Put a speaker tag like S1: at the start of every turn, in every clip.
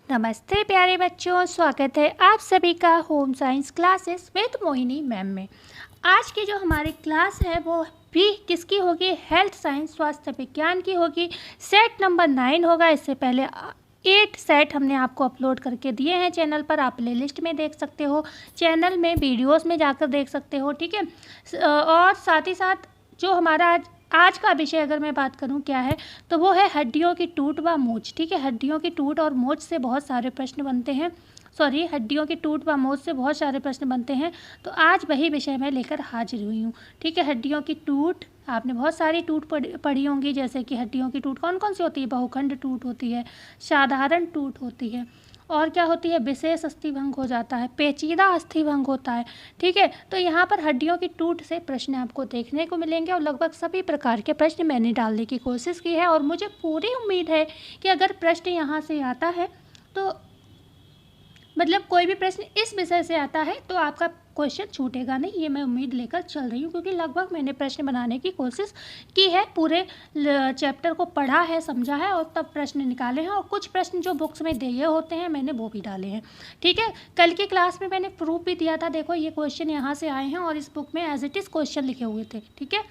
S1: नमस्ते प्यारे बच्चों, स्वागत है आप सभी का home science classes with Mohini ma'am में। आज की जो हमारी क्लास है वो भी किसकी होगी? हेल्थ साइंस, स्वास्थ्य विज्ञान की होगी। सेट नंबर 9 होगा। इससे पहले 8 सेट हमने आपको अपलोड करके दिए हैं चैनल पर। आप प्ले लिस्ट में देख सकते हो, चैनल में वीडियोस में जाकर देख सकते हो, ठीक है। और साथ ही साथ जो हमारा आज का विषय अगर मैं बात करूं क्या है, तो वो है हड्डियों की टूट व मोच। ठीक है, हड्डियों की टूट और मोच से बहुत सारे प्रश्न बनते हैं। हड्डियों की टूट व मोच से बहुत सारे प्रश्न बनते हैं। तो आज वही विषय मैं लेकर हाजिर हुई हूँ। ठीक है, हड्डियों की टूट, आपने बहुत सारी टूट पढ़ी होंगी, जैसे कि हड्डियों की टूट कौन कौन सी होती है? बहुखंड टूट होती है, साधारण टूट होती है, और क्या होती है? विशेष अस्थिभंग हो जाता है, पेचीदा अस्थिभंग होता है। ठीक है, तो यहाँ पर हड्डियों की टूट से प्रश्न आपको देखने को मिलेंगे और लगभग सभी प्रकार के प्रश्न मैंने डालने की कोशिश की है। और मुझे पूरी उम्मीद है कि अगर प्रश्न यहाँ से आता है तो मतलब कोई भी प्रश्न इस विषय से आता है तो आपका क्वेश्चन छूटेगा नहीं, ये मैं उम्मीद लेकर चल रही हूँ, क्योंकि लगभग मैंने प्रश्न बनाने की कोशिश की है, पूरे चैप्टर को पढ़ा है, समझा है और तब प्रश्न निकाले हैं। और कुछ प्रश्न जो बुक्स में दिए होते हैं मैंने वो भी डाले हैं। ठीक है, कल की क्लास में मैंने प्रूफ भी दिया था, देखो ये क्वेश्चन यहाँ से आए हैं और इस बुक में एज इट इज़ क्वेश्चन लिखे हुए थे। ठीक है,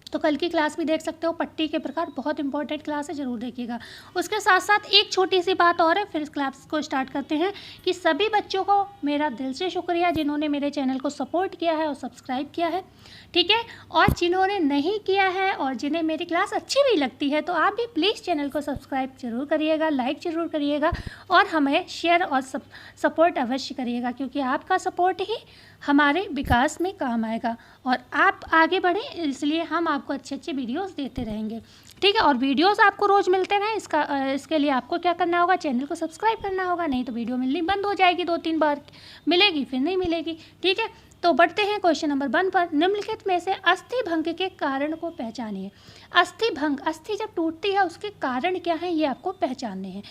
S1: तो कल की क्लास भी देख सकते हो। पट्टी के प्रकार बहुत इंपॉर्टेंट क्लास है, ज़रूर देखिएगा। उसके साथ साथ एक छोटी सी बात और है, फिर इस क्लास को स्टार्ट करते हैं, कि सभी बच्चों को मेरा दिल से शुक्रिया जिन्होंने मेरे चैनल को सपोर्ट किया है और सब्सक्राइब किया है। ठीक है, और जिन्होंने नहीं किया है और जिन्हें मेरी क्लास अच्छी भी लगती है तो आप भी प्लीज़ चैनल को सब्सक्राइब जरूर करिएगा, लाइक ज़रूर करिएगा और हमें शेयर और सपोर्ट अवश्य करिएगा, क्योंकि आपका सपोर्ट ही हमारे विकास में काम आएगा और आप आगे बढ़ें, इसलिए हम आपको अच्छे अच्छे वीडियोस देते रहेंगे। ठीक है, और वीडियोस आपको रोज़ मिलते रहें, इसके लिए आपको क्या करना होगा? चैनल को सब्सक्राइब करना होगा, नहीं तो वीडियो मिलनी बंद हो जाएगी। 2-3 बार मिलेगी फिर नहीं मिलेगी। ठीक है, तो बढ़ते हैं क्वेश्चन नंबर 1 पर। निम्नलिखित में से अस्थि भंग के कारण को पहचानिए। अस्थि भंग, अस्थि जब टूटती है उसके कारण क्या है ये आपको पहचानने हैं।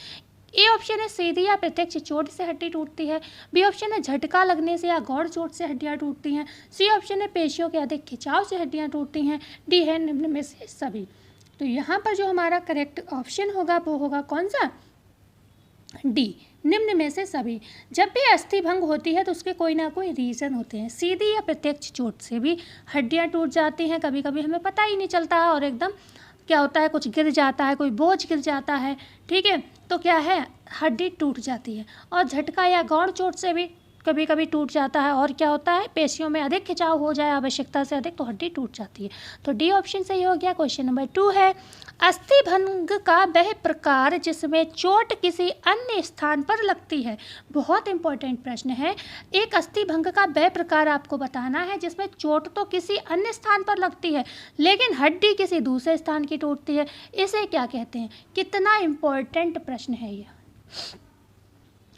S1: ए ऑप्शन है सीधी या प्रत्यक्ष चोट से हड्डी टूटती है। बी ऑप्शन है झटका लगने से या गौड़ चोट से हड्डियां टूटती हैं। सी ऑप्शन है पेशियों के अधिक खिंचाव से हड्डियां टूटती हैं। डी है निम्न में से सभी। तो यहाँ पर जो हमारा करेक्ट ऑप्शन होगा वो होगा कौन सा? डी, निम्न में से सभी। जब भी अस्थि भंग होती है तो उसके कोई ना कोई रीज़न होते हैं। सीधी या प्रत्यक्ष चोट से भी हड्डियां टूट जाती हैं, कभी कभी हमें पता ही नहीं चलता है और एकदम क्या होता है, कुछ गिर जाता है, कोई बोझ गिर जाता है। ठीक है, तो क्या है, हड्डी टूट जाती है। और झटका या गौड़ चोट से भी कभी कभी टूट जाता है। और क्या होता है, पेशियों में अधिक खिंचाव हो जाए आवश्यकता से अधिक तो हड्डी टूट जाती है। तो डी ऑप्शन सही हो गया। क्वेश्चन नंबर 2 है, अस्थि भंग का वह प्रकार जिसमें चोट किसी अन्य स्थान पर लगती है। बहुत इंपॉर्टेंट प्रश्न है। एक अस्थि भंग का वह प्रकार आपको बताना है जिसमें चोट तो किसी अन्य स्थान पर लगती है लेकिन हड्डी किसी दूसरे स्थान की टूटती है, इसे क्या कहते हैं? कितना इंपॉर्टेंट प्रश्न है ये।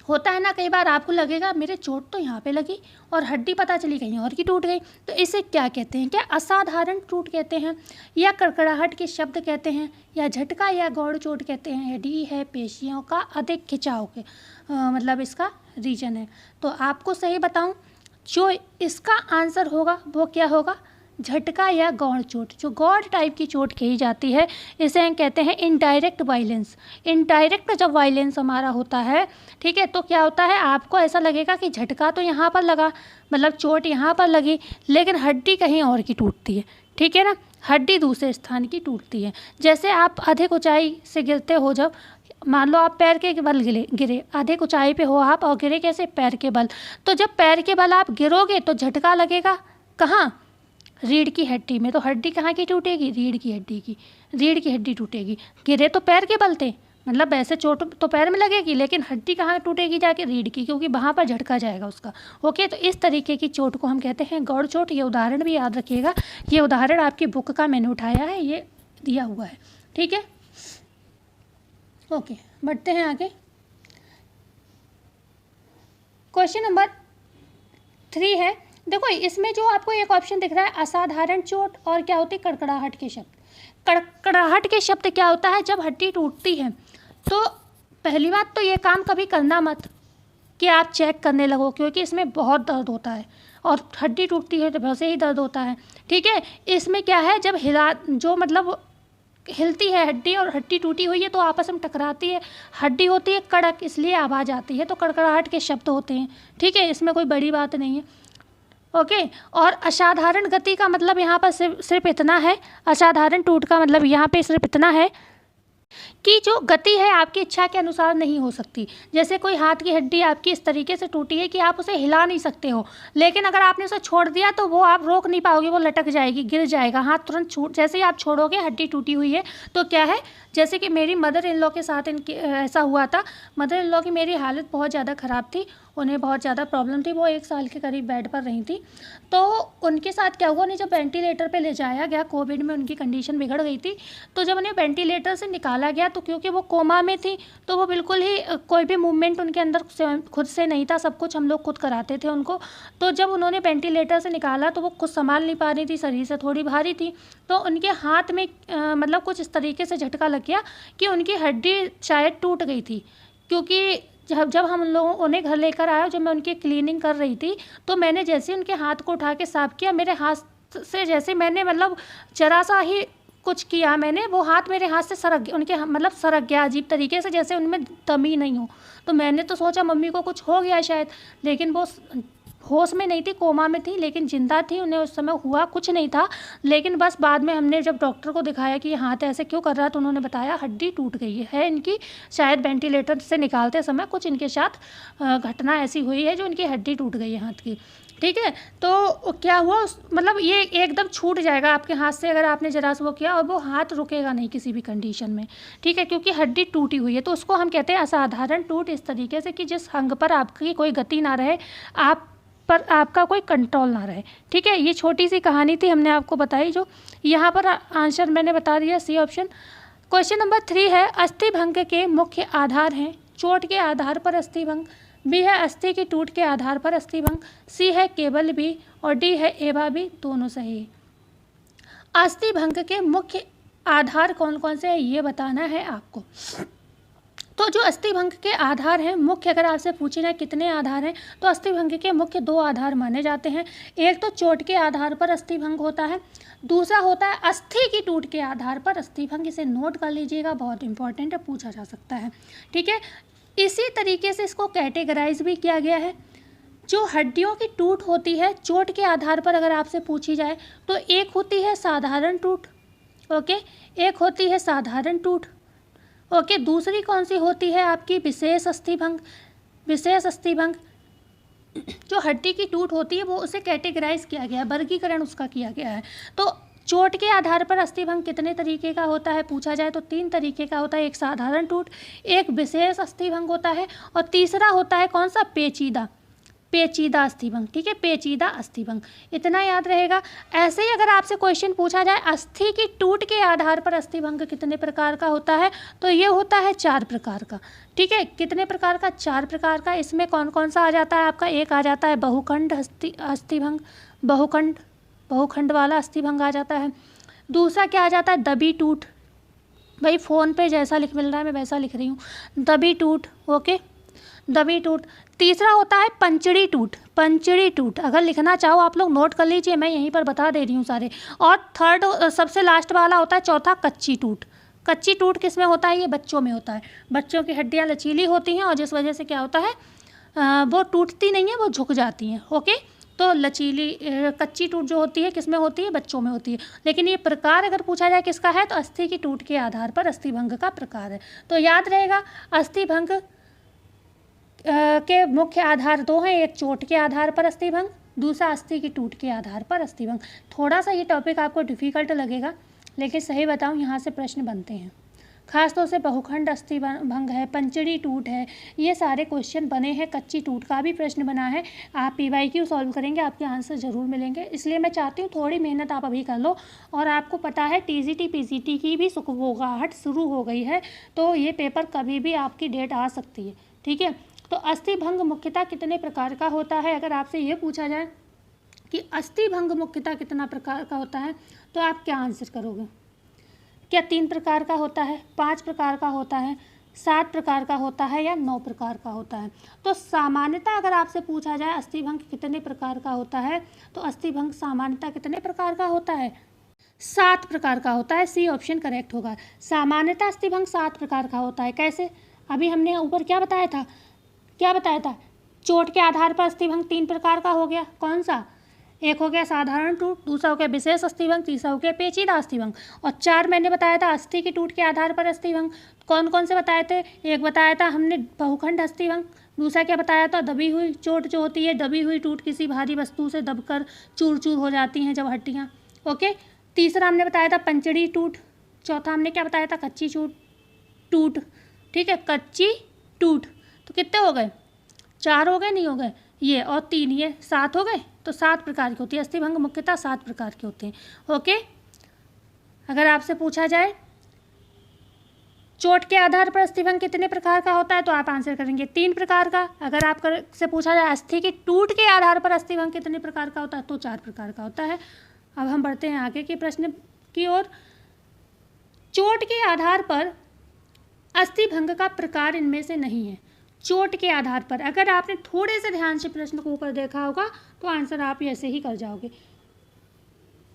S1: होता है ना, कई बार आपको लगेगा मेरे चोट तो यहाँ पे लगी और हड्डी पता चली कहीं और की टूट गई, तो इसे क्या कहते हैं? क्या असाधारण टूट कहते हैं, या कड़कड़ाहट के शब्द कहते हैं, या झटका या गौड़ चोट कहते हैं, या डी है पेशियों का अधिक खिंचाव के मतलब इसका रीजन है। तो आपको सही बताऊं, जो इसका आंसर होगा वो क्या होगा? झटका या गौड़ चोट। जो गौड़ टाइप की चोट कही जाती है इसे हम कहते हैं इनडायरेक्ट वायलेंस। इनडायरेक्ट जब वायलेंस हमारा होता है, ठीक है, तो क्या होता है, आपको ऐसा लगेगा कि झटका तो यहाँ पर लगा, मतलब चोट यहाँ पर लगी, लेकिन हड्डी कहीं और की टूटती है। ठीक है ना, हड्डी दूसरे स्थान की टूटती है। जैसे आप अधिक ऊंचाई से गिरते हो, जब मान लो आप पैर के बल गिरे, अधिक ऊंचाई पे हो आप और गिरे कैसे? पैर के बल। तो जब पैर के बल आप गिरोगे तो झटका लगेगा कहाँ? रीढ़ की हड्डी में। तो हड्डी कहाँ की टूटेगी? रीढ़ की हड्डी की। रीढ़ की हड्डी टूटेगी। गिरे तो पैर के बल थे, मतलब वैसे चोट तो पैर में लगेगी लेकिन हड्डी कहाँ टूटेगी? जाके रीढ़ की, क्योंकि वहाँ पर झटका जाएगा उसका। ओके, तो इस तरीके की चोट को हम कहते हैं गौड़ चोट। ये उदाहरण भी याद रखिएगा, ये उदाहरण आपकी बुक का मैंने उठाया है, ये दिया हुआ है। ठीक है, ओके, बढ़ते हैं आगे। क्वेश्चन नंबर 3 है, देखो इसमें जो आपको एक ऑप्शन दिख रहा है असाधारण चोट और क्या होती है? कड़कड़ाहट के शब्द। कड़कड़ाहट के शब्द क्या होता है? जब हड्डी टूटती है तो पहली बात तो ये काम कभी करना मत कि आप चेक करने लगो, क्योंकि इसमें बहुत दर्द होता है और हड्डी टूटती है तो वैसे ही दर्द होता है। ठीक है, इसमें क्या है, जब हिला जो मतलब हिलती है हड्डी और हड्डी टूटी हुई है तो आपस में टकराती है, हड्डी होती है कड़क, इसलिए आवाज़ आती है, तो कड़कड़ाहट के शब्द होते हैं। ठीक है, इसमें कोई बड़ी बात नहीं है। ओके। और असाधारण गति का मतलब यहाँ पर सिर्फ इतना है, असाधारण टूट का मतलब यहाँ पे सिर्फ इतना है कि जो गति है आपकी इच्छा के अनुसार नहीं हो सकती। जैसे कोई हाथ की हड्डी आपकी इस तरीके से टूटी है कि आप उसे हिला नहीं सकते हो, लेकिन अगर आपने उसे छोड़ दिया तो वो आप रोक नहीं पाओगे, वो लटक जाएगी, गिर जाएगा, हाथ तुरंत छूट, जैसे ही आप छोड़ोगे हड्डी टूटी हुई है तो क्या है, जैसे कि मेरी मदर इन लॉ के साथ इनकी ऐसा हुआ था। मदर इन लॉ की मेरी हालत बहुत ज़्यादा ख़राब थी, उन्हें बहुत ज़्यादा प्रॉब्लम थी, वो 1 साल के करीब बेड पर रही थी। तो उनके साथ क्या हुआ, उन्हें जब वेंटिलेटर पे ले जाया गया, कोविड में उनकी कंडीशन बिगड़ गई थी, तो जब उन्हें वेंटिलेटर से निकाला गया तो क्योंकि वो कोमा में थी तो वो बिल्कुल ही कोई भी मूवमेंट उनके अंदर खुद से नहीं था, सब कुछ हम लोग खुद कराते थे उनको। तो जब उन्होंने वेंटिलेटर से निकाला तो वो खुद संभाल नहीं पा रही थी, शरीर से थोड़ी भारी थी, तो उनके हाथ में मतलब कुछ इस तरीके से झटका लग गया कि उनकी हड्डी शायद टूट गई थी। क्योंकि जब हम लोगों उन्हें घर लेकर आया, जब मैं उनकी क्लीनिंग कर रही थी तो मैंने जैसे उनके हाथ को उठा के साफ़ किया, मेरे हाथ से जैसे मैंने मतलब जरा सा ही कुछ किया मैंने, वो हाथ मेरे हाथ से सरक गया, उनके मतलब सरक गया अजीब तरीके से, जैसे उनमें दम ही नहीं हो। तो मैंने तो सोचा मम्मी को कुछ हो गया शायद, लेकिन वो होश में नहीं थी, कोमा में थी, लेकिन जिंदा थी, उन्हें उस समय हुआ कुछ नहीं था। लेकिन बस बाद में हमने जब डॉक्टर को दिखाया कि ये हाथ ऐसे क्यों कर रहा है, तो उन्होंने बताया हड्डी टूट गई है इनकी, शायद वेंटिलेटर से निकालते समय कुछ इनके साथ घटना ऐसी हुई है जो इनकी हड्डी टूट गई है हाथ की। ठीक है, तो क्या हुआ मतलब ये एकदम छूट जाएगा आपके हाथ से अगर आपने जरा सा वो किया, और वो हाथ रुकेगा नहीं किसी भी कंडीशन में। ठीक है, क्योंकि हड्डी टूटी हुई है, तो उसको हम कहते हैं असाधारण टूट, इस तरीके से कि जिस अंग पर आपकी कोई गति ना रहे, आप पर आपका कोई कंट्रोल ना रहे। ठीक है, ये छोटी सी कहानी थी, हमने आपको बताई, जो यहाँ पर आंसर मैंने बता दिया, सी ऑप्शन। क्वेश्चन नंबर 3 है, अस्थि भंग के मुख्य आधार हैं। चोट के आधार पर अस्थि भंग, बी है अस्थि की टूट के आधार पर अस्थि भंग, सी है केवल बी, और डी है एवा बी, दोनों सही। अस्थि भंग के मुख्य आधार कौन कौन से हैं ये बताना है आपको। तो जो अस्थि भंग के आधार हैं मुख्य, अगर आपसे पूछे जाए कितने आधार हैं, तो अस्थि भंग के मुख्य 2 आधार माने जाते हैं। एक तो चोट के आधार पर अस्थि भंग होता है, दूसरा होता है अस्थि की टूट के आधार पर अस्थि भंग। इसे नोट कर लीजिएगा, बहुत इंपॉर्टेंट है, पूछा जा सकता है। ठीक है, इसी तरीके से इसको कैटेगराइज भी किया गया है। जो हड्डियों की टूट होती है चोट के आधार पर अगर आपसे पूछी जाए, तो एक होती है साधारण टूट, ओके, एक होती है साधारण टूट, ओके, दूसरी कौन सी होती है आपकी विशेष अस्थि भंग। विशेष अस्थि भंग जो हड्डी की टूट होती है वो उसे कैटेगराइज किया गया है, वर्गीकरण उसका किया गया है। तो चोट के आधार पर अस्थि भंग कितने तरीके का होता है पूछा जाए तो 3 तरीके का होता है। एक साधारण टूट, एक विशेष अस्थि भंग होता है, और तीसरा होता है कौन सा, पेचीदा, पेचीदा अस्थि भंग। ठीक है, पेचीदा अस्थि भंग, इतना याद रहेगा। ऐसे ही अगर आपसे क्वेश्चन पूछा जाए अस्थि की टूट के आधार पर अस्थि भंग कितने प्रकार का होता है, तो ये होता है 4 प्रकार का। ठीक है, कितने प्रकार का, 4 प्रकार का। इसमें कौन कौन सा आ जाता है आपका, एक आ जाता है बहुखंड अस्थि भंग, बहुखंड वाला अस्थि भंग आ जाता है। दूसरा क्या आ जाता है, दबी टूट, भाई फ़ोन पे जैसा लिख मिल रहा है मैं वैसा लिख रही हूँ, दबी टूट, ओके, दबी टूट। तीसरा होता है पंचड़ी टूट, पंचड़ी टूट, अगर लिखना चाहो आप लोग नोट कर लीजिए, मैं यहीं पर बता दे रही हूँ सारे। और थर्ड सबसे लास्ट वाला होता है चौथा, कच्ची टूट। कच्ची टूट किस में होता है, ये बच्चों में होता है। बच्चों की हड्डियाँ लचीली होती हैं और जिस वजह से क्या होता है वो टूटती नहीं है, वो झुक जाती हैं, ओके। तो लचीली कच्ची टूट जो होती है किस में होती है, बच्चों में होती है। लेकिन ये प्रकार अगर पूछा जाए किसका है, तो अस्थि की टूट के आधार पर अस्थि भंग का प्रकार है। तो याद रहेगा अस्थि भंग के मुख्य आधार 2 हैं, एक चोट के आधार पर अस्थि भंग, दूसरा अस्थि की टूट के आधार पर अस्थि भंग। थोड़ा सा ये टॉपिक आपको डिफ़िकल्ट लगेगा, लेकिन सही बताऊं यहाँ से प्रश्न बनते हैं। खासतौर से बहुखंड अस्थि भंग है, पंचड़ी टूट है, ये सारे क्वेश्चन बने हैं। कच्ची टूट का भी प्रश्न बना है। आप PYQ सॉल्व करेंगे, आपके आंसर ज़रूर मिलेंगे। इसलिए मैं चाहती हूँ थोड़ी मेहनत आप अभी कर लो। और आपको पता है TGT PGT की भी सुखबोगाहट शुरू हो गई है, तो ये पेपर कभी भी आपकी डेट आ सकती है। ठीक है, तो अस्थि भंग मुख्यतः कितने प्रकार का होता है, अगर आपसे ये पूछा जाए कि अस्थि भंग मुख्यतः कितना प्रकार का होता है, तो आप क्या आंसर करोगे। क्या 3 प्रकार का होता है, 5 प्रकार का होता है, 7 प्रकार का होता है, या 9 प्रकार का होता है। तो सामान्यतः अगर आपसे पूछा जाए अस्थि भंग कितने प्रकार का होता है, तो अस्थि भंग सामान्यतः कितने प्रकार का होता है, 7 प्रकार का होता है। सी ऑप्शन करेक्ट होगा। सामान्यतः अस्थिभंग 7 प्रकार का होता है। कैसे? अभी हमने ऊपर क्या बताया था? चोट के आधार पर अस्थिभंग 3 प्रकार का हो गया। कौन सा? एक हो गया साधारण टूट, दूसरा हो गया विशेष अस्थिभंग, तीसरा हो गया पेचीदा अस्थिभंग, और 4 मैंने बताया था अस्थि की टूट के आधार पर अस्थिभंग। कौन कौन से बताए थे? एक बताया था हमने बहुखंड अस्थिभंग, दूसरा क्या बताया था? दबी हुई चोट जो होती है, दबी हुई टूट किसी भारी वस्तु से दबकर चूर चूर हो जाती हैं जब हड्डियाँ। ओके। तीसरा हमने बताया था पंचड़ी टूट। चौथा हमने क्या बताया था? कच्ची टूट। ठीक है, कच्ची टूट। तो कितने हो गए? 4 हो गए, नहीं हो गए? ये और 3, ये 7 हो गए। तो 7 प्रकार की होती है अस्थिभंग, मुख्यतः 7 प्रकार के होते हैं। ओके। अगर आपसे पूछा जाए चोट के आधार पर अस्थिभंग कितने प्रकार का होता है, तो आप आंसर करेंगे 3 प्रकार का। अगर आपसे पूछा जाए अस्थि की टूट के आधार पर अस्थिभंग कितने प्रकार का होता है, तो 4 प्रकार का होता है। अब हम बढ़ते हैं आगे के प्रश्न की ओर। चोट के आधार पर अस्थिभंग का प्रकार इनमें से नहीं है। चोट के आधार पर, अगर आपने थोड़े से ध्यान से प्रश्न को ऊपर देखा होगा तो आंसर आप ऐसे ही कर जाओगे।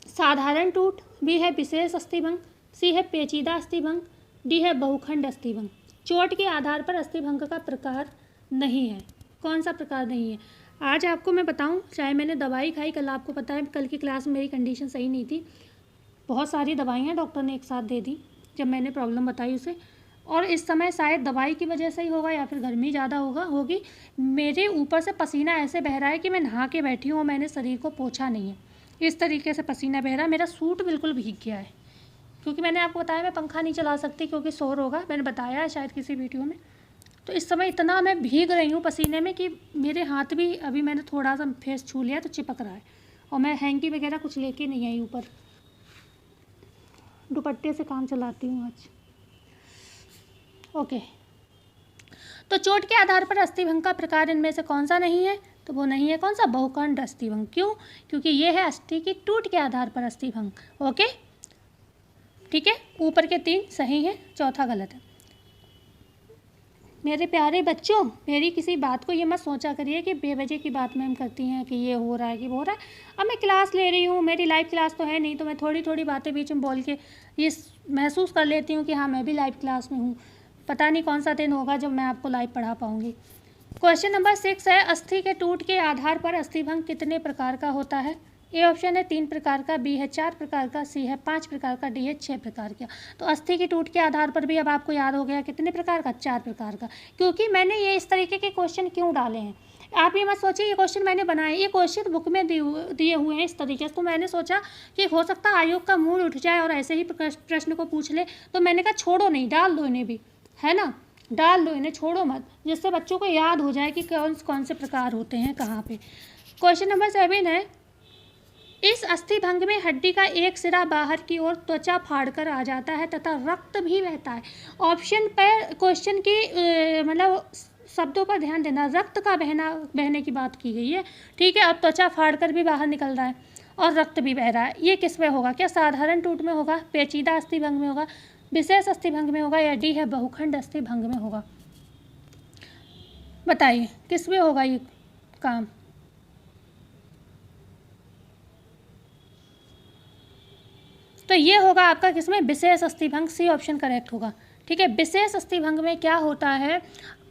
S1: साधारण टूट, बी है विशेष अस्थिभंग, सी है पेचीदा अस्थिभंग, डी है बहुखंड अस्थिभंग। चोट के आधार पर अस्थिभंग का प्रकार नहीं है। कौन सा प्रकार नहीं है? आज आपको मैं बताऊं, चाहे मैंने दवाई खाई, कल आपको पता है कल की क्लास में मेरी कंडीशन सही नहीं थी, बहुत सारी दवाइयाँ डॉक्टर ने एक साथ दे दी जब मैंने प्रॉब्लम बताई उसे, और इस समय शायद दवाई की वजह से ही होगा या फिर गर्मी ज़्यादा होगी, मेरे ऊपर से पसीना ऐसे बह रहा है कि मैं नहा के बैठी हूँ और मैंने शरीर को पोंछा नहीं है। इस तरीके से पसीना बह रहा है, मेरा सूट बिल्कुल भीग गया है, क्योंकि मैंने आपको बताया मैं पंखा नहीं चला सकती क्योंकि शोर होगा, मैंने बताया है शायद किसी वीडियो में। तो इस समय इतना मैं भीग रही हूँ पसीने में कि मेरे हाथ भी, अभी मैंने थोड़ा सा फेस छू लिया तो चिपक रहा है, और मैं हैंकी वगैरह कुछ लेके नहीं आई ऊपर, दुपट्टे से काम चलाती हूँ आज। ओके। तो चोट के आधार पर अस्थिभंग का प्रकार इनमें से कौन सा नहीं है? तो वो नहीं है कौन सा? बहुखंड अस्थिभंग। क्यों? क्योंकि ये है अस्थि की टूट के आधार पर अस्थिभंग। ओके, ठीक है। ऊपर के 3 सही हैं, चौथा गलत है। मेरे प्यारे बच्चों, मेरी किसी बात को ये मत सोचा करिए कि बेवजह की बात मैम करती हैं कि ये हो रहा है कि वो हो रहा है। अब मैं क्लास ले रही हूँ, मेरी लाइव क्लास तो है नहीं, तो मैं थोड़ी थोड़ी बातें बीच में बोल के ये महसूस कर लेती हूँ कि हाँ मैं भी लाइव क्लास में हूँ। पता नहीं कौन सा दिन होगा जब मैं आपको लाइव पढ़ा पाऊँगी। क्वेश्चन नंबर 6 है, अस्थि के टूट के आधार पर अस्थिभंग कितने प्रकार का होता है? ए ऑप्शन है 3 प्रकार का, बी है 4 प्रकार का, सी है 5 प्रकार का, डी है 6 प्रकार का। तो अस्थि की टूट के आधार पर भी अब आपको याद हो गया कितने प्रकार का? 4 प्रकार का। क्योंकि मैंने ये इस तरीके के क्वेश्चन क्यों डाले हैं, आप ये मत सोचिए ये क्वेश्चन मैंने बनाए, ये क्वेश्चन बुक में दिए हुए हैं इस तरीके से। तो मैंने सोचा कि हो सकता है आयोग का मूड उठ जाए और ऐसे ही प्रश्न को पूछ ले, तो मैंने कहा छोड़ो नहीं, डाल दो इन्हें भी, है ना, डाल दो इन्हें, छोड़ो मत, जिससे बच्चों को याद हो जाए कि कौन से प्रकार होते हैं कहाँ पे। क्वेश्चन नंबर 7 है, इस अस्थिभंग में हड्डी का एक सिरा बाहर की ओर त्वचा फाड़कर आ जाता है तथा रक्त भी बहता है। ऑप्शन पर क्वेश्चन की मतलब शब्दों पर ध्यान देना, रक्त का बहने की बात की गई है, ठीक है। अब त्वचा फाड़कर भी बाहर निकल रहा है और रक्त भी बह रहा है, ये किस में होगा? क्या साधारण टूट में होगा, पेचीदा अस्थिभंग में होगा, विशेष अस्थिभंग में होगा, या डी है बहुखंड अस्थिभंग में होगा? बताइए किस में होगा ये काम? तो ये होगा आपका किसमें? विशेष अस्थिभंग, सी ऑप्शन करेक्ट होगा, ठीक है। विशेष अस्थिभंग में क्या होता है,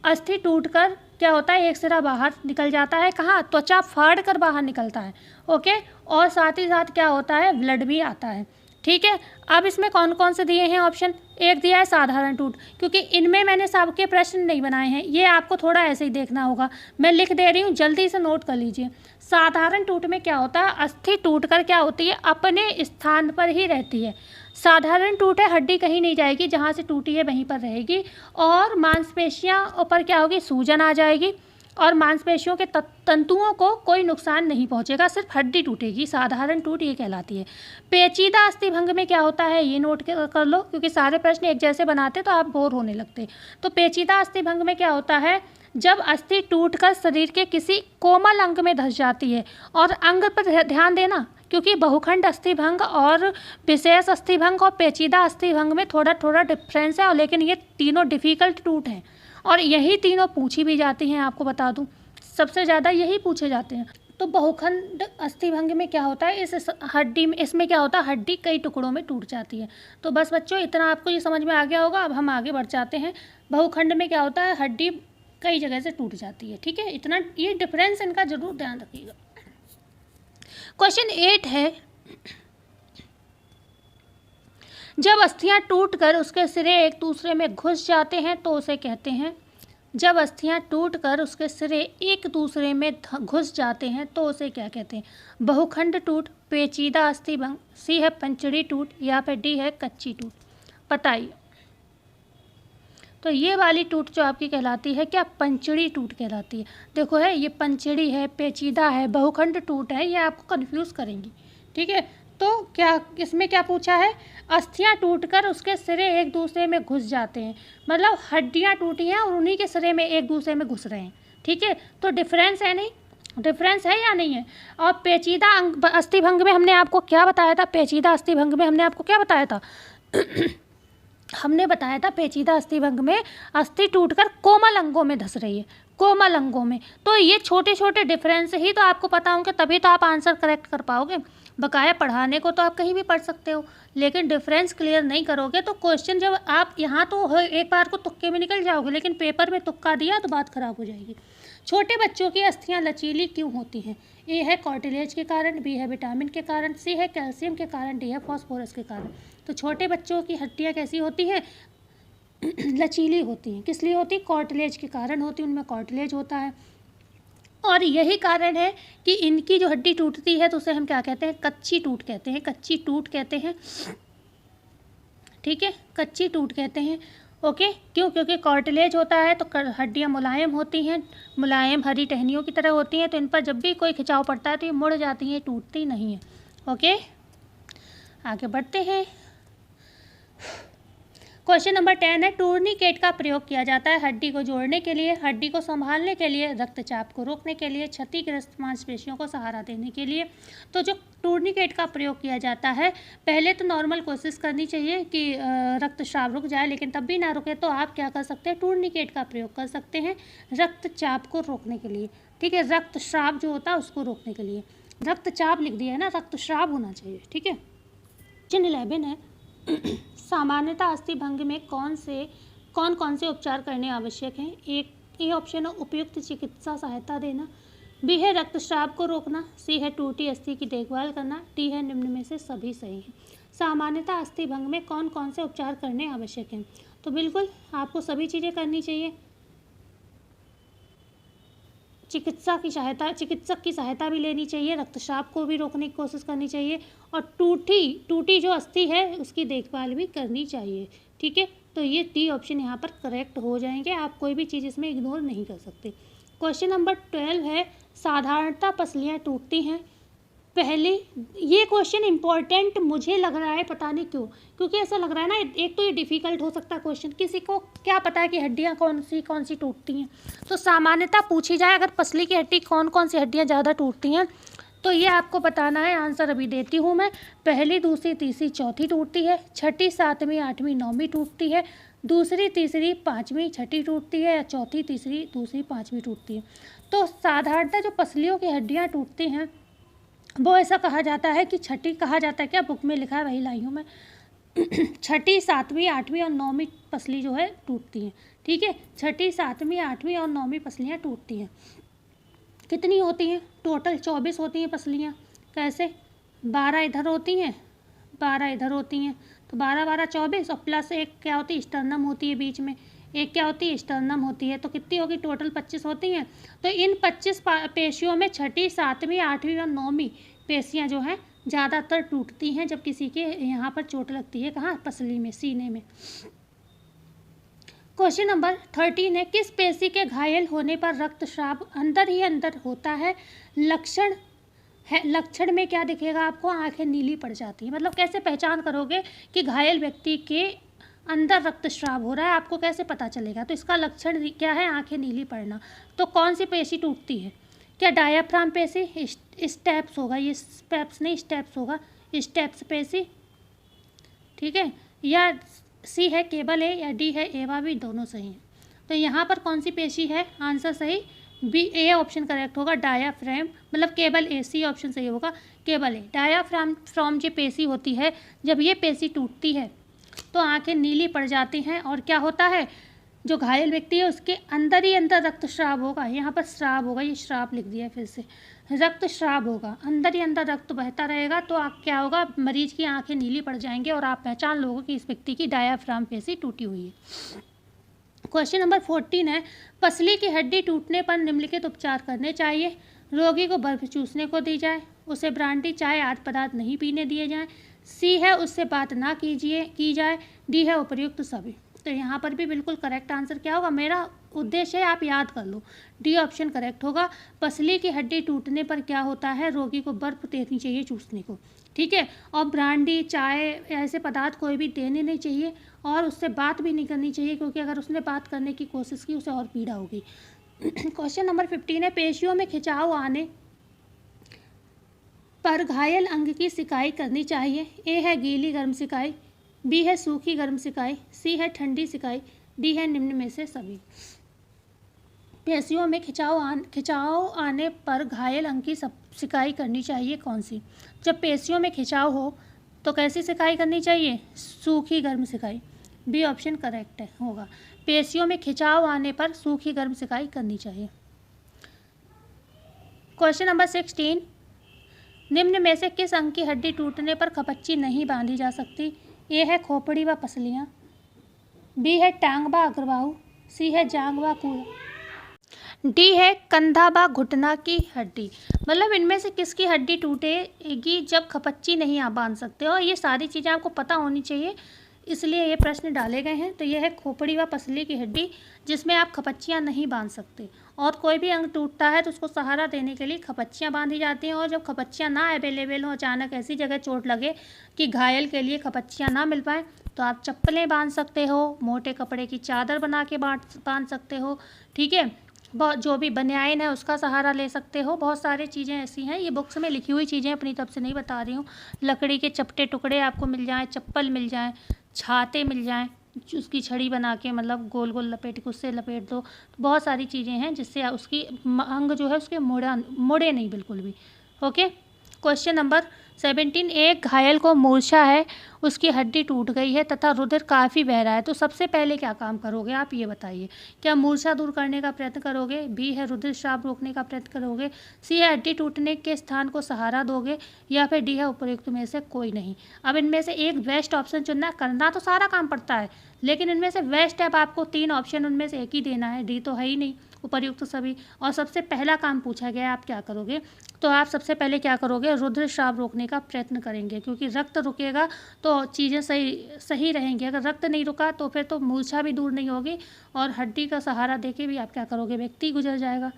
S1: अस्थि टूटकर क्या होता है, एक सिरा बाहर निकल जाता है, कहाँ? त्वचा फाड़ कर बाहर निकलता है, ओके। और साथ ही साथ क्या होता है, ब्लड भी आता है, ठीक है। अब इसमें कौन कौन से दिए हैं ऑप्शन? एक दिया है साधारण टूट, क्योंकि इनमें मैंने सबके प्रश्न नहीं बनाए हैं, ये आपको थोड़ा ऐसे ही देखना होगा, मैं लिख दे रही हूँ, जल्दी से नोट कर लीजिए। साधारण टूट में क्या होता है, अस्थि टूटकर क्या होती है, अपने स्थान पर ही रहती है। साधारण टूट है, हड्डी कहीं नहीं जाएगी, जहाँ से टूटी है वहीं पर रहेगी, और मांसपेशियाँ पर क्या होगी, सूजन आ जाएगी, और मांसपेशियों के तंतुओं को कोई नुकसान नहीं पहुंचेगा, सिर्फ हड्डी टूटेगी। साधारण टूट ये कहलाती है। पेचीदा अस्थिभंग में क्या होता है, ये नोट कर लो, क्योंकि सारे प्रश्न एक जैसे बनाते तो आप बोर होने लगते। तो पेचीदा अस्थिभंग में क्या होता है, जब अस्थि टूटकर शरीर के किसी कोमल अंग में धंस जाती है, और अंग पर ध्यान देना, क्योंकि बहुखंड अस्थिभंग और विशेष अस्थिभंग और पेचीदा अस्थिभंग में थोड़ा थोड़ा डिफरेंस है, और लेकिन ये तीनों डिफ़िकल्ट टूट हैं, और यही तीनों पूछी भी जाती हैं। आपको बता दूं सबसे ज़्यादा यही पूछे जाते हैं। तो बहुखंड अस्थिभंग में क्या होता है, इस हड्डी में, इसमें क्या होता है, हड्डी कई टुकड़ों में टूट जाती है। तो बस बच्चों इतना आपको ये समझ में आ गया होगा। अब हम आगे बढ़ जाते हैं। बहुखंड में क्या होता है, हड्डी कई जगह से टूट जाती है। ठीक है, इतना ये डिफरेंस इनका जरूर ध्यान रखिएगा। क्वेश्चन 8 है, जब अस्थियां टूटकर उसके सिरे एक दूसरे में घुस जाते हैं तो उसे कहते हैं, जब अस्थियां टूटकर उसके सिरे एक दूसरे में घुस जाते हैं तो उसे क्या कहते हैं, बहुखंड टूट, पेचीदा अस्थिभंग, सी है पंचड़ी टूट या फिर डी है कच्ची टूट। बताइए। तो ये वाली टूट जो आपकी कहलाती है क्या, पंचड़ी टूट कहलाती है। देखो है, ये पंचड़ी है, पेचीदा है, बहुखंड टूट है, ये आपको कंफ्यूज करेंगी। ठीक है, तो क्या इसमें क्या पूछा है, अस्थियां टूटकर उसके सिरे एक दूसरे में घुस जाते हैं, मतलब हड्डियां टूटी हैं और उन्हीं के सिरे में एक दूसरे में घुस रहे हैं। ठीक है, तो डिफरेंस है नहीं, डिफरेंस है या नहीं है। और पेचीदा अस्थिभंग में हमने आपको क्या बताया था, पेचीदा अस्थिभंग में हमने आपको क्या बताया था हमने बताया था पेचीदा अस्थिभंग में अस्थि टूटकर कोमल अंगों में धंस रही है, कोमल अंगों में। तो ये छोटे छोटे डिफरेंस ही तो आपको पता होंगे, तभी तो आप आंसर करेक्ट कर पाओगे। बकाया पढ़ाने को तो आप कहीं भी पढ़ सकते हो, लेकिन डिफरेंस क्लियर नहीं करोगे तो क्वेश्चन जब आप यहाँ तो एक बार को तुक्के में निकल जाओगे, लेकिन पेपर में तुक्का दिया तो बात खराब हो जाएगी। छोटे बच्चों की अस्थियाँ लचीली क्यों होती हैं, ए है कार्टिलेज के कारण, बी है विटामिन के कारण, सी है कैल्शियम के कारण, डी है फॉस्फोरस के कारण। तो छोटे बच्चों की हड्डियाँ कैसी होती हैं, लचीली होती हैं। किस लिए होती, कार्टिलेज के कारण होती है, उनमें कार्टिलेज होता है। और यही कारण है कि इनकी जो हड्डी टूटती है तो उसे हम क्या कहते हैं, कच्ची टूट कहते हैं, कच्ची टूट कहते हैं। ठीक है, कच्ची टूट कहते हैं। ओके, क्यों, क्योंकि कार्टिलेज होता है तो हड्डियाँ मुलायम होती हैं, मुलायम हरी टहनियों की तरह होती हैं, तो इन पर जब भी कोई खिंचाव पड़ता है तो ये मुड़ जाती हैं, टूटती नहीं है। ओके, आगे बढ़ते हैं। क्वेश्चन नंबर 10 है, टूर्निकेट का प्रयोग किया जाता है हड्डी को जोड़ने के लिए, हड्डी को संभालने के लिए, रक्तचाप को रोकने के लिए, क्षतिग्रस्त मांसपेशियों को सहारा देने के लिए। तो जो टूर्निकेट का प्रयोग किया जाता है, पहले तो नॉर्मल कोशिश करनी चाहिए कि रक्तस्राव रुक जाए, लेकिन तब भी ना रुके तो आप क्या कर सकते हैं, टूर्निकेट का प्रयोग कर सकते हैं रक्तचाप को रोकने के लिए। ठीक है, रक्तस्राव जो होता है उसको रोकने के लिए। रक्तचाप लिख दिया है ना, रक्तस्राव होना चाहिए। ठीक है, क्वेश्चन 11 है, सामान्यतः अस्थिभंग में कौन कौन से उपचार करने आवश्यक हैं। एक ए ऑप्शन है उपयुक्त चिकित्सा सहायता देना, बी है रक्तस्राव को रोकना, सी है टूटी अस्थि की देखभाल करना, डी है निम्न में से सभी सही है। सामान्यतः अस्थिभंग में कौन कौन से उपचार करने आवश्यक हैं, तो बिल्कुल आपको सभी चीज़ें करनी चाहिए। चिकित्सक की सहायता भी लेनी चाहिए, रक्तस्राव को भी रोकने की कोशिश करनी चाहिए, और टूटी जो अस्थि है उसकी देखभाल भी करनी चाहिए। ठीक है, तो ये डी ऑप्शन यहाँ पर करेक्ट हो जाएंगे, आप कोई भी चीज़ इसमें इग्नोर नहीं कर सकते। क्वेश्चन नंबर 12 है, साधारणतः पसलियाँ टूटती हैं। पहले ये क्वेश्चन इम्पॉर्टेंट मुझे लग रहा है, पता नहीं क्यों, क्योंकि ऐसा लग रहा है ना, एक तो ये डिफ़िकल्ट हो सकता है क्वेश्चन, किसी को क्या पता है कि हड्डियाँ कौन सी टूटती हैं। तो सामान्यतः पूछी जाए अगर पसली की हड्डी कौन कौन सी हड्डियाँ ज़्यादा टूटती हैं, तो ये आपको बताना है। आंसर अभी देती हूँ मैं। पहली, दूसरी, तीसरी, चौथी टूटती है, छठी, सातवीं, आठवीं, नौवीं टूटती है, दूसरी, तीसरी, पाँचवीं, छठी टूटती है, या चौथी, तीसरी, दूसरी, पाँचवीं टूटती है। तो साधारणतः जो पसलियों की हड्डियाँ टूटती हैं वो ऐसा कहा जाता है कि छठी, कहा जाता है क्या, बुक में लिखा है वही लाई हूँ मैं छठी, सातवीं, आठवीं और नौवीं पसली जो है टूटती हैं। ठीक है, छठी, सातवीं, आठवीं और नौवीं पसलियाँ टूटती हैं। कितनी होती हैं, टोटल 24 होती हैं पसलियाँ। कैसे, 12 इधर होती हैं, 12 इधर होती हैं, तो 12 12 24, और प्लस एक क्या होती है, स्टर्नम होती है बीच में, एक क्या होती है, स्टर्नम होती है। तो कितनी होगी, टोटल 25 होती हैं। तो इन 25 पेशियों में छठी, सातवीं, आठवीं और नौवीं पेशियाँ जो हैं ज़्यादातर टूटती हैं, जब किसी के यहाँ पर चोट लगती है, कहाँ, पसली में, सीने में। क्वेश्चन नंबर 13 है, किस पेशी के घायल होने पर रक्तस्राव अंदर ही अंदर होता है। लक्षण में क्या दिखेगा आपको, आंखें नीली पड़ जाती हैं। मतलब कैसे पहचान करोगे कि घायल व्यक्ति के अंदर रक्तस्राव हो रहा है, आपको कैसे पता चलेगा। तो इसका लक्षण क्या है, आंखें नीली पड़ना। तो कौन सी पेशी टूटती है, क्या डायाफ्राम पेशी, स्टेप्स होगा, ये स्टेप्स नहीं, स्टेप्स होगा, स्टेप्स पेशी। ठीक है, या सी है केबल ए, या डी है एवा भी, दोनों सही हैं। तो यहाँ पर कौन सी पेशी है, आंसर सही बी ए ऑप्शन करेक्ट होगा, डायाफ्राम मतलब केबल ए, सी ऑप्शन सही होगा, केबल ए। डायाफ्राम जो पेशी होती है, जब ये पेशी टूटती है तो आंखें नीली पड़ जाती हैं और क्या होता है, जो घायल व्यक्ति है उसके अंदर ही अंदर रक्तस्राव होगा। यहाँ पर स्राव होगा, ये श्राप लिख दिया फिर से, रक्तस्राव होगा, अंदर ही अंदर रक्त बहता रहेगा तो आप क्या होगा, मरीज की आंखें नीली पड़ जाएंगे और आप पहचान लोगे कि इस व्यक्ति की डायाफ्राम पेशी टूटी हुई है। क्वेश्चन नंबर 14 है, पसली की हड्डी टूटने पर निम्नलिखित उपचार करने चाहिए। रोगी को बर्फ चूसने को दी जाए, उसे ब्रांडी चाय आदि पदार्थ नहीं पीने दिए जाएं, सी है उससे बात ना की जाए, डी है उपर्युक्त सभी। तो यहाँ पर भी बिल्कुल करेक्ट आंसर क्या होगा, मेरा उद्देश्य है आप याद कर लो, डी ऑप्शन करेक्ट होगा। पसली की हड्डी टूटने पर क्या होता है, रोगी को बर्फ देनी चाहिए चूसने को, ठीक है, और ब्रांडी चाय ऐसे पदार्थ कोई भी देने नहीं चाहिए और उससे बात भी नहीं करनी चाहिए, क्योंकि अगर उसने बात करने की कोशिश की उसे और पीड़ा होगी। क्वेश्चन नंबर 15 है, पेशियों में खिंचाव आने पर घायल अंग की सिकाई करनी चाहिए। ए है गीली गर्म सिकाई, बी है सूखी गर्म सिकाई, सी है ठंडी सिकाई, डी है निम्न में से सभी। पेशियों में खिंचाव आने पर घायल अंग की सिकाई करनी चाहिए कौन सी। जब पेशियों में खिंचाव हो तो कैसी सिकाई करनी चाहिए, सूखी गर्म सिकाई, बी ऑप्शन करेक्ट है होगा। पेशियों में खिंचाव आने पर सूखी गर्म सिकाई करनी चाहिए। क्वेश्चन नंबर 16, निम्न में से किस अंग की हड्डी टूटने पर खपच्ची नहीं बांधी जा सकती। ए है खोपड़ी व पसलियाँ, बी है टांग व अग्रबाहु, सी है जांग व कूल्हा, डी है कंधा व घुटना की हड्डी। मतलब इनमें से किसकी हड्डी टूटेगी जब खपच्ची नहीं आप बांध सकते हो। ये सारी चीज़ें आपको पता होनी चाहिए, इसलिए ये प्रश्न डाले गए हैं। तो ये है खोपड़ी व पसली की हड्डी, जिसमें आप खपच्चियाँ नहीं बांध सकते। और कोई भी अंग टूटता है तो उसको सहारा देने के लिए खपच्चियाँ बांधी जाती हैं, और जब खपच्चियाँ ना अवेलेबल हो, अचानक ऐसी जगह चोट लगे कि घायल के लिए खपच्चियाँ ना मिल पाए, तो आप चप्पलें बांध सकते हो, मोटे कपड़े की चादर बना के बांध सकते हो, ठीक है, जो भी बनियान है उसका सहारा ले सकते हो। बहुत सारी चीज़ें ऐसी हैं, ये बुक्स में लिखी हुई चीज़ें, अपनी तरफ से नहीं बता रही हूँ। लकड़ी के चपटे टुकड़े आपको मिल जाएँ, चप्पल मिल जाएँ, छाते मिल जाएँ, उसकी छड़ी बना के मतलब गोल गोल लपेट के उससे लपेट दो। बहुत सारी चीज़ें हैं जिससे उसकी अंग जो है उसके मुड़े नहीं बिल्कुल भी। ओके, क्वेश्चन नंबर 17, एक घायल को मूर्छा है, उसकी हड्डी टूट गई है तथा रुधिर काफ़ी बह रहा है, तो सबसे पहले क्या काम करोगे आप ये बताइए। क्या मूर्छा दूर करने का प्रयत्न करोगे, बी है रुधिर स्राव रोकने का प्रयत्न करोगे, सी है हड्डी टूटने के स्थान को सहारा दोगे, या फिर डी है उपर्युक्त में से कोई नहीं। अब इनमें से एक बेस्ट ऑप्शन चुनना, करना तो सारा काम पड़ता है लेकिन इनमें से बेस्ट है, आपको 3 ऑप्शन उनमें से एक ही देना है, डी तो है ही नहीं, उपर्युक्त सभी। और सबसे पहला काम पूछा गया है आप क्या करोगे, तो आप सबसे पहले क्या करोगे, रुधिर स्राव रोकने का प्रयत्न करेंगे, क्योंकि रक्त रुकेगा तो चीज़ें सही रहेंगी। अगर रक्त नहीं रुका तो फिर तो मूर्छा भी दूर नहीं होगी और हड्डी का सहारा देके भी आप क्या करोगे, व्यक्ति गुजर जाएगा।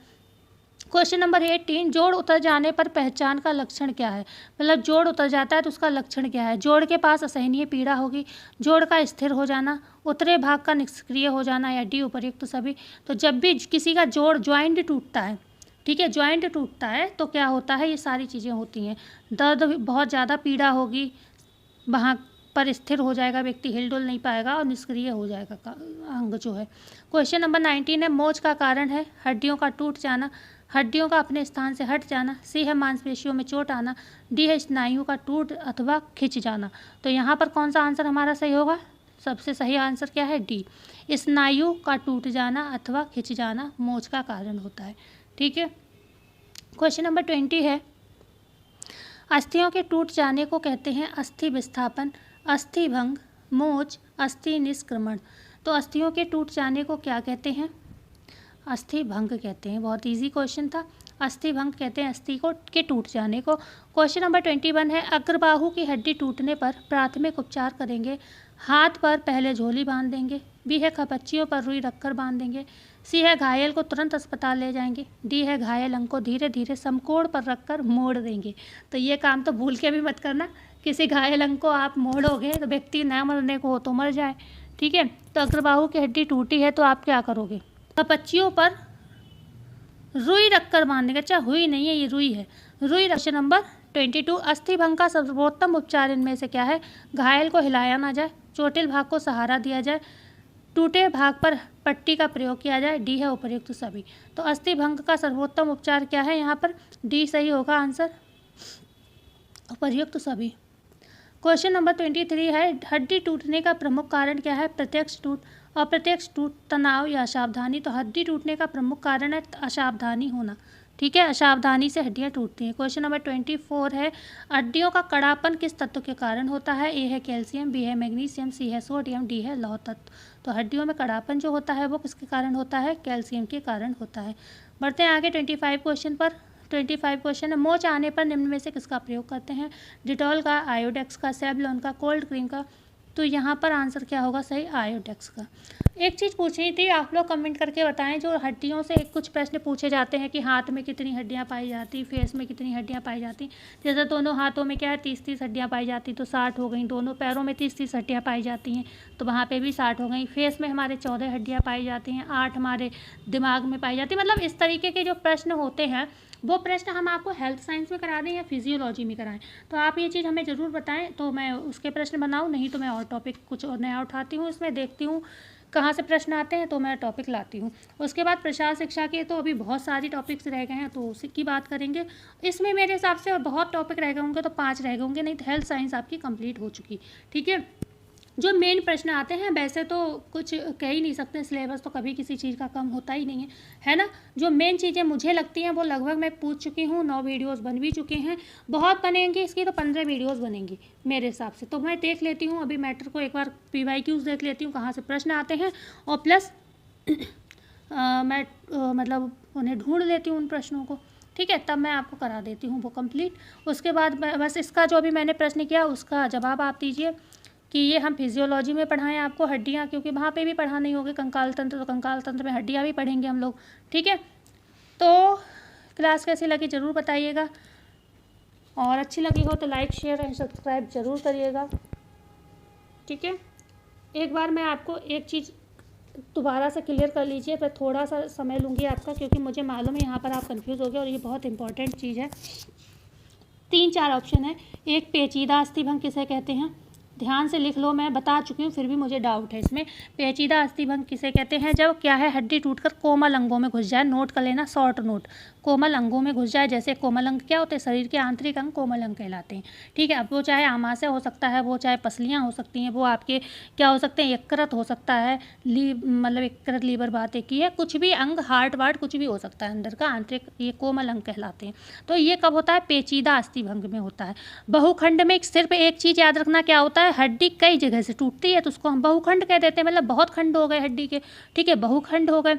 S1: क्वेश्चन नंबर 18, जोड़ उतर जाने पर पहचान का लक्षण क्या है। मतलब जोड़ उतर जाता है तो उसका लक्षण क्या है। जोड़ के पास असहनीय पीड़ा होगी, जोड़ का स्थिर हो जाना, उतरे भाग का निष्क्रिय हो जाना, या डी उपर्युक्त सभी। तो जब भी किसी का जोड़ ज्वाइंट टूटता है, ठीक है, ज्वाइंट टूटता है तो क्या होता है, ये सारी चीज़ें होती हैं। दर्द, बहुत ज़्यादा पीड़ा होगी, वहाँ पर स्थिर हो जाएगा व्यक्ति, हिलडुल नहीं पाएगा और निष्क्रिय हो जाएगा अंग जो है। क्वेश्चन नंबर 19 है, मोच का कारण है हड्डियों का टूट जाना, हड्डियों का अपने स्थान से हट जाना, सी है मांसपेशियों में चोट आना, डी है स्नायुओं का टूट अथवा खिंच जाना। तो यहाँ पर कौन सा आंसर हमारा सही होगा, सबसे सही आंसर क्या है, डी, स्नायु का टूट जाना अथवा खिंच जाना मोच का कारण होता है, ठीक है। क्वेश्चन नंबर 20 है, अस्थियों के टूट जाने को कहते हैं अस्थि विस्थापन, अस्थि भंग, मोच, अस्थि निष्क्रमण। तो अस्थियों के टूट जाने को क्या कहते हैं, अस्थि भंग कहते हैं। बहुत इजी क्वेश्चन था, अस्थि भंग कहते हैं अस्थि के टूट जाने को। क्वेश्चन नंबर 21 है, अग्रबाहु की हड्डी टूटने पर प्राथमिक उपचार करेंगे, हाथ पर पहले झोली बांध देंगे, बी है खपच्चियों पर रुई रखकर बांध देंगे, सी है घायल को तुरंत अस्पताल ले जाएंगे, डी है घायल अंग को धीरे धीरे समकोण पर रखकर मोड़ देंगे। तो ये काम तो भूल के भी मत करना, किसी घायल अंग को आप मोड़ोगे तो व्यक्ति न मरने को हो तो मर जाए, ठीक है। तो अग्रबाहु की हड्डी टूटी है तो आप क्या करोगे, खपच्चियों पर रुई रखकर बांधेंगे। अच्छा, हुई नहीं है, ये रुई है, रुई। क्वेश्चन नंबर 22, अस्थि भंग का सर्वोत्तम उपचार इनमें से क्या है, घायल को हिलाया ना जाए, चोटिल भाग को सहारा दिया जाए, टूटे भाग पर पट्टी का प्रयोग किया जाए, डी है उपर्युक्त सभी। तो अस्थि भंग का सर्वोत्तम उपचार क्या है, यहाँ पर डी सही होगा आंसर, उपर्युक्त सभी। क्वेश्चन नंबर 23 है, हड्डी टूटने का प्रमुख कारण क्या है, प्रत्यक्ष टूट, अप्रत्यक्ष टूट, तनाव या असावधानी। तो हड्डी टूटने का प्रमुख कारण है असावधानी होना, ठीक है, असावधानी से हड्डियां टूटती हैं। क्वेश्चन नंबर 24 है, हड्डियों का कड़ापन किस तत्व के कारण होता है, ए है कैल्शियम, बी है मैग्नीशियम, सी है सोडियम, डी है लौह तत्व। तो हड्डियों में कड़ापन जो होता है वो किसके कारण होता है, कैल्शियम के कारण होता है। बढ़ते हैं आगे 25 क्वेश्चन पर। 25 क्वेश्चन है, मोच आने पर निम्न में से किसका प्रयोग करते हैं, डिटॉल का, आयोडेक्स का, सेवलॉन का, कोल्ड क्रीम का। तो यहाँ पर आंसर क्या होगा सही, आयोडेक्स का। एक चीज़ पूछनी थी, आप लोग कमेंट करके बताएं, जो हड्डियों से कुछ प्रश्न पूछे जाते हैं कि हाथ में कितनी हड्डियाँ पाई जाती, फेस में कितनी हड्डियाँ पाई जाती। जैसे दोनों हाथों में क्या है 30-30 हड्डियाँ पाई जाती, तो 60 हो गई। दोनों पैरों में 30-30 हड्डियाँ पाई जाती हैं, तो वहाँ पे भी 60 हो गई। फेस में हमारे 14 हड्डियाँ पाई जाती हैं, 8 हमारे दिमाग में पाई जाती है। मतलब इस तरीके के जो प्रश्न होते हैं वो प्रश्न हम आपको हेल्थ साइंस में करा दें या फिजियोलॉजी में कराएं, तो आप ये चीज़ हमें ज़रूर बताएं, तो मैं उसके प्रश्न बनाऊं, नहीं तो मैं और टॉपिक कुछ और नया उठाती हूँ, इसमें देखती हूँ कहाँ से प्रश्न आते हैं तो मैं टॉपिक लाती हूँ। उसके बाद प्रसार शिक्षा के तो अभी बहुत सारी टॉपिक्स रह गए हैं, तो उसी की बात करेंगे। इसमें मेरे हिसाब से बहुत टॉपिक रह गए होंगे, तो 5 रह गए होंगे, नहीं तो हेल्थ साइंस आपकी कंप्लीट हो चुकी, ठीक है। जो मेन प्रश्न आते हैं वैसे तो कुछ कह ही नहीं सकते, सिलेबस तो कभी किसी चीज़ का कम होता ही नहीं है ना। जो मेन चीज़ें मुझे लगती हैं वो लगभग मैं पूछ चुकी हूँ, 9 वीडियोस बन भी चुके हैं, बहुत बनेंगी इसकी तो 15 वीडियोस बनेंगी मेरे हिसाब से। तो मैं देख लेती हूँ अभी मैटर को, एक बार PYQs देख लेती हूँ कहाँ से प्रश्न आते हैं, और प्लस मैं मतलब उन्हें ढूंढ लेती हूँ उन प्रश्नों को, ठीक है, तब मैं आपको करा देती हूँ वो कंप्लीट। उसके बाद बस इसका जो भी मैंने प्रश्न किया उसका जवाब आप दीजिए कि ये हम फिजियोलॉजी में पढ़ाएं आपको हड्डियाँ, क्योंकि वहाँ पे भी पढ़ानी होगी कंकाल तंत्र, तो कंकाल तंत्र में हड्डियाँ भी पढ़ेंगे हम लोग, ठीक है। तो क्लास कैसी लगी ज़रूर बताइएगा, और अच्छी लगी हो तो लाइक शेयर एंड सब्सक्राइब ज़रूर करिएगा, ठीक है। एक बार मैं आपको एक चीज़ दोबारा से क्लियर कर लीजिए, पर थोड़ा सा समय लूँगी आपका, क्योंकि मुझे मालूम है यहाँ पर आप कन्फ्यूज़ हो गए, और ये बहुत इंपॉर्टेंट चीज़ है। 3-4 ऑप्शन है। एक, पेचीदा अस्थिभंग किसे कहते हैं, ध्यान से लिख लो, मैं बता चुकी हूँ फिर भी मुझे डाउट है इसमें। पेचीदा अस्थिभंग किसे कहते हैं, जब क्या है हड्डी टूटकर कोमल अंगों में घुस जाए, नोट कर लेना, शॉर्ट नोट, कोमल अंगों में घुस जाए। जैसे कोमल अंग क्या होते हैं, शरीर के आंतरिक अंग कोमल अंग कहलाते हैं, ठीक है। अब वो चाहे आमाशय हो सकता है, वो चाहे पसलियाँ हो सकती हैं, वो आपके क्या हो सकते हैं, यकृत हो सकता है, मतलब यकृत, लीवर, बात एक ही है, कुछ भी अंग, हार्ट वार्ट कुछ भी हो सकता है अंदर का आंतरिक, ये कोमल अंग कहलाते हैं। तो ये कब होता है, पेचीदा अस्थिभंग में होता है। बहुखंड में सिर्फ एक चीज़ याद रखना, क्या होता है, हड्डी कई जगह से टूटती है तो उसको हम बहुखंड कह देते हैं, मतलब बहुत खंड हो गए हड्डी के, ठीक है, बहुखंड हो गए।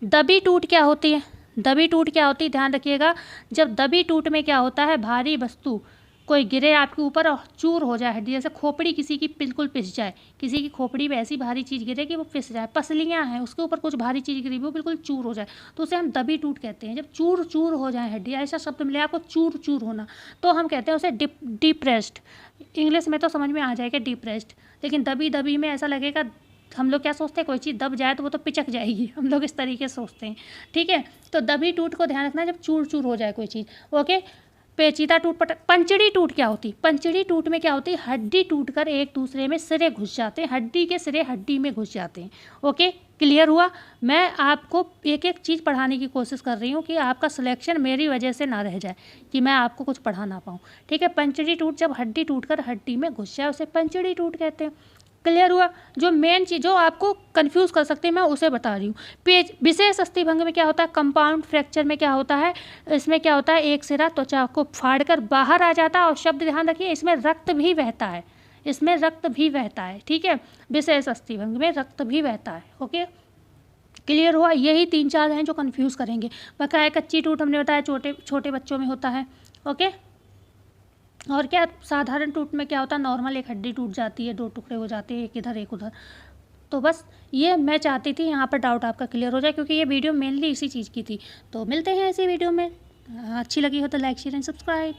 S1: दबी टूट क्या होती है, दबी टूट क्या होती है, ध्यान रखिएगा। जब दबी टूट में क्या होता है, भारी वस्तु कोई गिरे आपके ऊपर और चूर हो जाए हड्डी, जैसे खोपड़ी किसी की बिल्कुल पिस जाए, किसी की खोपड़ी में ऐसी भारी चीज़ गिरे कि वो पिस जाए, पसलियाँ हैं उसके ऊपर कुछ भारी चीज़ गिरी वो बिल्कुल चूर हो जाए, तो उसे हम दबी टूट कहते हैं। जब चूर चूर हो जाए हड्डी, ऐसा शब्द मिले आपको, चूर चूर होना, तो हम कहते हैं उसे डिप्रेस्ड। इंग्लिश में तो समझ में आ जाएगा डिप्रेस्ड, लेकिन दबी दबी में ऐसा लगेगा, हम लोग क्या सोचते हैं, कोई चीज़ दब जाए तो वो तो पिचक जाएगी, हम लोग इस तरीके से सोचते हैं, ठीक है। तो दबी टूट को ध्यान रखना, जब चूर चूर हो जाए कोई चीज़, ओके। पेचीदा टूट पटक। पंचड़ी टूट क्या होती, पंचड़ी टूट में क्या होती है, हड्डी टूटकर एक दूसरे में सिरे घुस जाते हैं, हड्डी के सिरे हड्डी में घुस जाते हैं, ओके, क्लियर हुआ। मैं आपको एक एक चीज़ पढ़ाने की कोशिश कर रही हूँ कि आपका सिलेक्शन मेरी वजह से ना रह जाए, कि मैं आपको कुछ पढ़ा ना पाऊँ, ठीक है। पंचड़ी टूट, जब हड्डी टूटकर हड्डी में घुस जाए उसे पंचड़ी टूट कहते हैं, क्लियर हुआ। जो मेन चीज़ जो आपको कंफ्यूज कर सकती है मैं उसे बता रही हूँ। पेज विशेष अस्थिभंग में क्या होता है, कंपाउंड फ्रैक्चर में क्या होता है, इसमें क्या होता है, एक सिरा त्वचा को फाड़कर बाहर आ जाता है, और शब्द ध्यान रखिए इसमें रक्त भी बहता है, इसमें रक्त भी बहता है, ठीक है। विशेष अस्थिभंग में रक्त भी बहता है, ओके, क्लियर हुआ। यही 3-4 हैं जो कंफ्यूज करेंगे। बकाया कच्ची टूट हमने बताया छोटे छोटे बच्चों में होता है, ओके। और क्या साधारण टूट में क्या होता है, नॉर्मल एक हड्डी टूट जाती है, 2 टुकड़े हो जाते हैं, एक इधर एक उधर। तो बस ये मैं चाहती थी यहाँ पर डाउट आपका क्लियर हो जाए, क्योंकि ये वीडियो मेनली इसी चीज़ की थी। तो मिलते हैं इसी वीडियो में, अच्छी लगी हो तो लाइक शेयर एंड सब्सक्राइब।